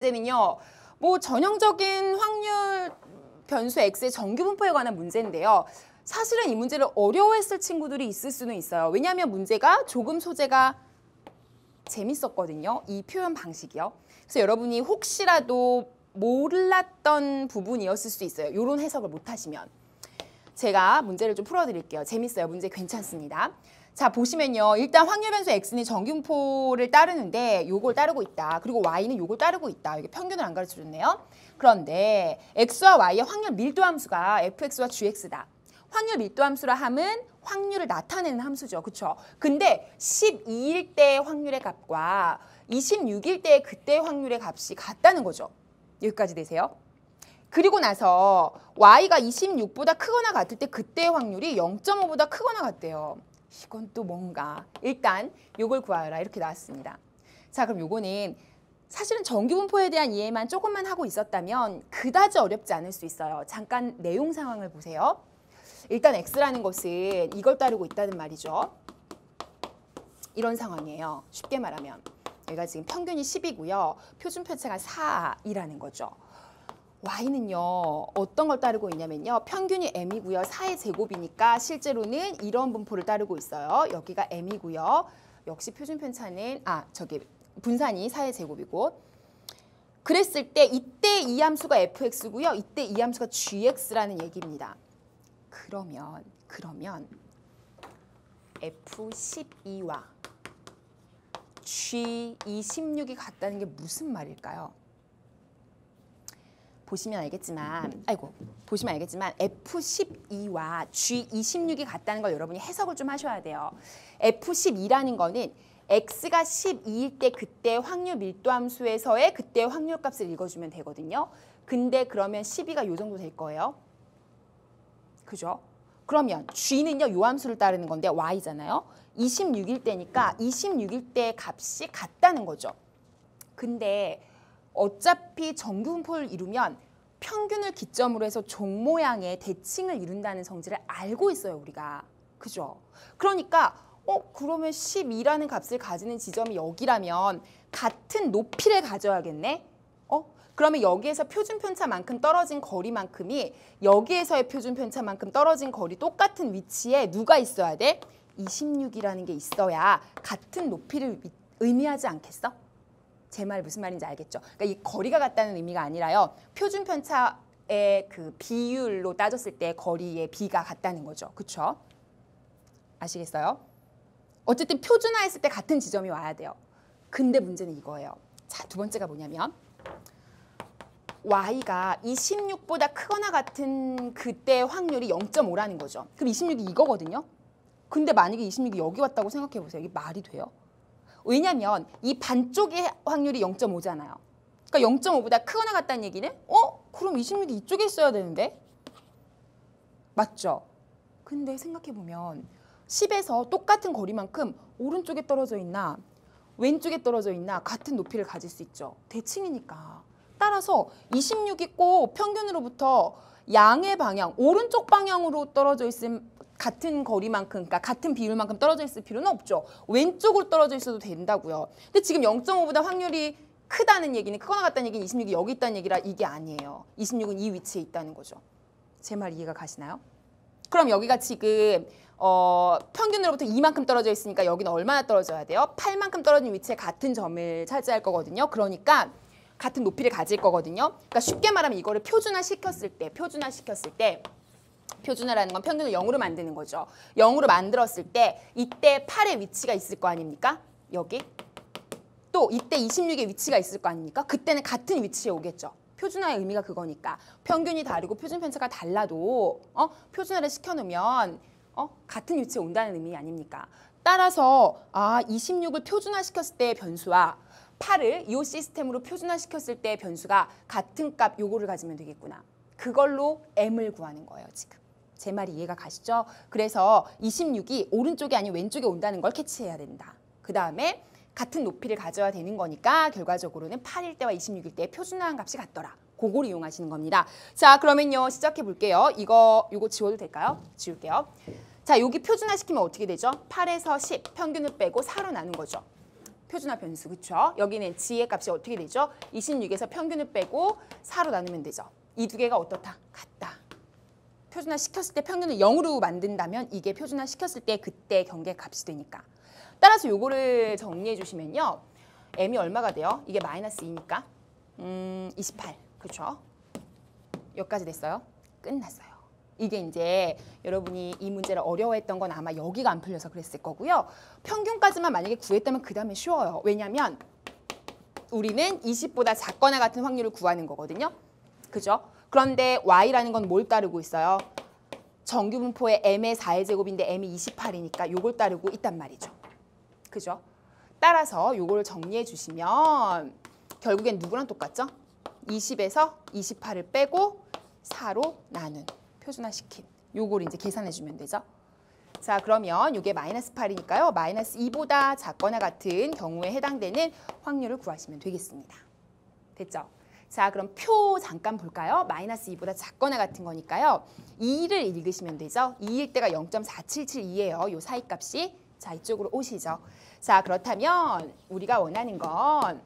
때는요. 뭐 전형적인 확률 변수 x의 정규 분포에 관한 문제인데요. 사실은 이 문제를 어려워했을 친구들이 있을 수는 있어요. 왜냐하면 문제가 조금 소재가 재밌었거든요. 이 표현 방식이요. 그래서 여러분이 혹시라도 몰랐던 부분이었을 수 있어요. 이런 해석을 못하시면. 제가 문제를 좀 풀어드릴게요. 재밌어요. 문제 괜찮습니다. 자, 보시면요. 일단 확률 변수 x는 정규분포를 따르는데 요걸 따르고 있다. 그리고 y는 요걸 따르고 있다. 이게 평균을 안 가르쳐줬네요. 그런데 x와 y의 확률 밀도 함수가 fx와 gx다. 확률 밀도 함수라 함은 확률을 나타내는 함수죠. 그렇죠? 근데 12일 때의 확률의 값과 26일 때의 그때의 확률의 값이 같다는 거죠. 여기까지 되세요? 그리고 나서 y가 26보다 크거나 같을 때 그때의 확률이 0.5보다 크거나 같대요. 이건 또 뭔가. 일단 요걸 구하여라 이렇게 나왔습니다. 자, 그럼 요거는 사실은 정규분포에 대한 이해만 조금만 하고 있었다면 그다지 어렵지 않을 수 있어요. 잠깐 내용 상황을 보세요. 일단 x라는 것은 이걸 따르고 있다는 말이죠. 이런 상황이에요. 쉽게 말하면. 여기가 지금 평균이 10이고요. 표준 편차가 4이라는 거죠. y는요. 어떤 걸 따르고 있냐면요. 평균이 m이고요. 4의 제곱이니까 실제로는 이런 분포를 따르고 있어요. 여기가 m이고요. 역시 표준 편차는 분산이 4의 제곱이고 그랬을 때 이때 이 함수가 fx고요. 이때 이 함수가 gx라는 얘기입니다. 그러면 F12와 G26이 같다는 게 무슨 말일까요? 보시면 알겠지만 F12와 G26이 같다는 걸 여러분이 해석을 좀 하셔야 돼요. F12라는 거는 x가 12일 때 그때 확률 밀도 함수에서의 그때 확률 값을 읽어주면 되거든요. 근데 그러면 12가 요 정도 될 거예요. 그죠? 그러면 G는요, 요 함수를 따르는 건데 Y잖아요. 26일 때니까 26일 때 값이 같다는 거죠. 근데 어차피 정규분포를 이루면 평균을 기점으로 해서 종 모양의 대칭을 이룬다는 성질을 알고 있어요, 우리가. 그죠? 그러니까 그러면 12라는 값을 가지는 지점이 여기라면 같은 높이를 가져야겠네? 그러면 여기에서 표준 편차만큼 떨어진 거리만큼이 여기에서의 표준 편차만큼 떨어진 거리 똑같은 위치에 누가 있어야 돼? 26이라는 게 있어야 같은 높이를 의미하지 않겠어? 제 말 무슨 말인지 알겠죠? 그러니까 이 거리가 같다는 의미가 아니라요. 표준 편차의 그 비율로 따졌을 때 거리의 비가 같다는 거죠. 그렇죠? 아시겠어요? 어쨌든 표준화했을 때 같은 지점이 와야 돼요. 근데 문제는 이거예요. 자, 두 번째가 뭐냐면 y가 26보다 크거나 같은 그때 확률이 0.5라는 거죠. 그럼 26이 이거거든요. 근데 만약에 26이 여기 왔다고 생각해 보세요. 이게 말이 돼요? 왜냐면 이 반쪽의 확률이 0.5잖아요. 그러니까 0.5보다 크거나 같다는 얘기는 그럼 26이 이쪽에 있어야 되는데? 맞죠? 근데 생각해 보면 10에서 똑같은 거리만큼 오른쪽에 떨어져 있나 왼쪽에 떨어져 있나 같은 높이를 가질 수 있죠. 대칭이니까. 따라서 26이 꼭 평균으로부터 양의 방향, 오른쪽 방향으로 떨어져 있음 같은 거리만큼, 그러니까 같은 비율만큼 떨어져 있을 필요는 없죠. 왼쪽으로 떨어져 있어도 된다고요. 근데 지금 0.5보다 확률이 크다는 얘기는 크거나 같다는 얘기는 26이 여기 있다는 얘기라 이게 아니에요. 26은 이 위치에 있다는 거죠. 제 말 이해가 가시나요? 그럼 여기가 지금 평균으로부터 2만큼 떨어져 있으니까 여기는 얼마나 떨어져야 돼요? 8만큼 떨어진 위치에 같은 점을 차지할 거거든요. 그러니까 같은 높이를 가질 거거든요. 그러니까 쉽게 말하면 이거를 표준화시켰을 때 표준화라는 건 평균을 0으로 만드는 거죠. 0으로 만들었을 때 이때 8의 위치가 있을 거 아닙니까? 여기. 또 이때 26의 위치가 있을 거 아닙니까? 그때는 같은 위치에 오겠죠. 표준화의 의미가 그거니까. 평균이 다르고 표준 편차가 달라도 표준화를 시켜놓으면 같은 위치에 온다는 의미 아닙니까? 따라서 26을 표준화시켰을 때의 변수와 8을 이 시스템으로 표준화시켰을 때의 변수가 같은 값 요거를 가지면 되겠구나. 그걸로 m을 구하는 거예요, 지금. 제 말이 이해가 가시죠? 그래서 26이 오른쪽이 아닌 왼쪽에 온다는 걸 캐치해야 된다. 그 다음에 같은 높이를 가져야 되는 거니까 결과적으로는 8일 때와 26일 때의 표준화한 값이 같더라. 그걸 이용하시는 겁니다. 자, 그러면요. 시작해 볼게요. 요거 지워도 될까요? 지울게요. 자, 여기 표준화시키면 어떻게 되죠? 8에서 10, 평균을 빼고 4로 나눈 거죠. 표준화 변수, 그쵸? 여기는 g의 값이 어떻게 되죠? 26에서 평균을 빼고 4로 나누면 되죠. 이 두 개가 어떻다? 같다. 표준화 시켰을 때 평균을 0으로 만든다면 이게 표준화 시켰을 때 그때 경계 값이 되니까. 따라서 요거를 정리해 주시면요. m이 얼마가 돼요? 이게 마이너스 2니까 28, 그렇죠? 여기까지 됐어요? 끝났어요. 이게 이제 여러분이 이 문제를 어려워했던 건 아마 여기가 안 풀려서 그랬을 거고요. 평균까지만 만약에 구했다면 그 다음에 쉬워요. 왜냐하면 우리는 20보다 작거나 같은 확률을 구하는 거거든요. 그죠? 그런데 y라는 건 뭘 따르고 있어요? 정규분포의 m의 4의 제곱인데 m이 28이니까 요걸 따르고 있단 말이죠. 그죠? 따라서 요거를 정리해 주시면 결국엔 누구랑 똑같죠? 20에서 28을 빼고 4로 나눈, 표준화시킨 요걸 이제 계산해 주면 되죠. 자, 그러면 요게 마이너스 8이니까요. 마이너스 2보다 작거나 같은 경우에 해당되는 확률을 구하시면 되겠습니다. 됐죠? 자, 그럼 표 잠깐 볼까요? 마이너스 2보다 작거나 같은 거니까요. 2를 읽으시면 되죠. 2일 때가 0.4772예요. 요 사이값이. 자, 이쪽으로 오시죠. 자, 그렇다면 우리가 원하는 건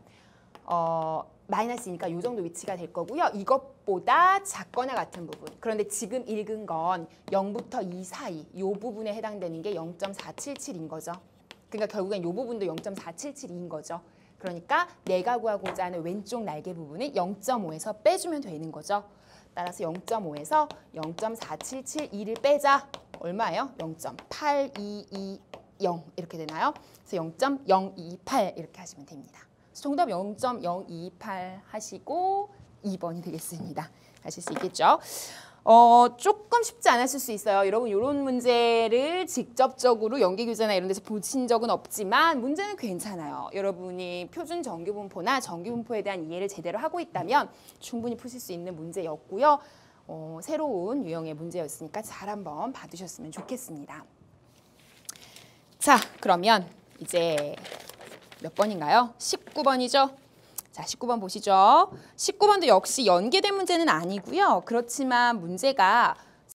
마이너스니까 요 정도 위치가 될 거고요. 이것보다 작거나 같은 부분. 그런데 지금 읽은 건 0부터 2 사이 요 부분에 해당되는 게 0.477인 거죠. 그러니까 결국엔 요 부분도 0.477인 거죠. 그러니까 내가 구하고자 하는 왼쪽 날개 부분은 0.5에서 빼주면 되는 거죠. 따라서 0.5에서 0.4772를 빼자. 얼마예요? 0.8220 이렇게 되나요? 그래서 0.028 이렇게 하시면 됩니다. 정답 0.028 하시고 2번이 되겠습니다. 하실 수 있겠죠? 조금 쉽지 않았을 수 있어요. 여러분 이런 문제를 직접적으로 연계교재나 이런 데서 보신 적은 없지만 문제는 괜찮아요. 여러분이 표준 정규분포나 정규분포에 대한 이해를 제대로 하고 있다면 충분히 푸실 수 있는 문제였고요. 새로운 유형의 문제였으니까 잘 한번 봐두셨으면 좋겠습니다. 자, 그러면 이제 몇 번인가요? 19번이죠? 자, 19번 보시죠. 19번도 역시 연계된 문제는 아니고요. 그렇지만 문제가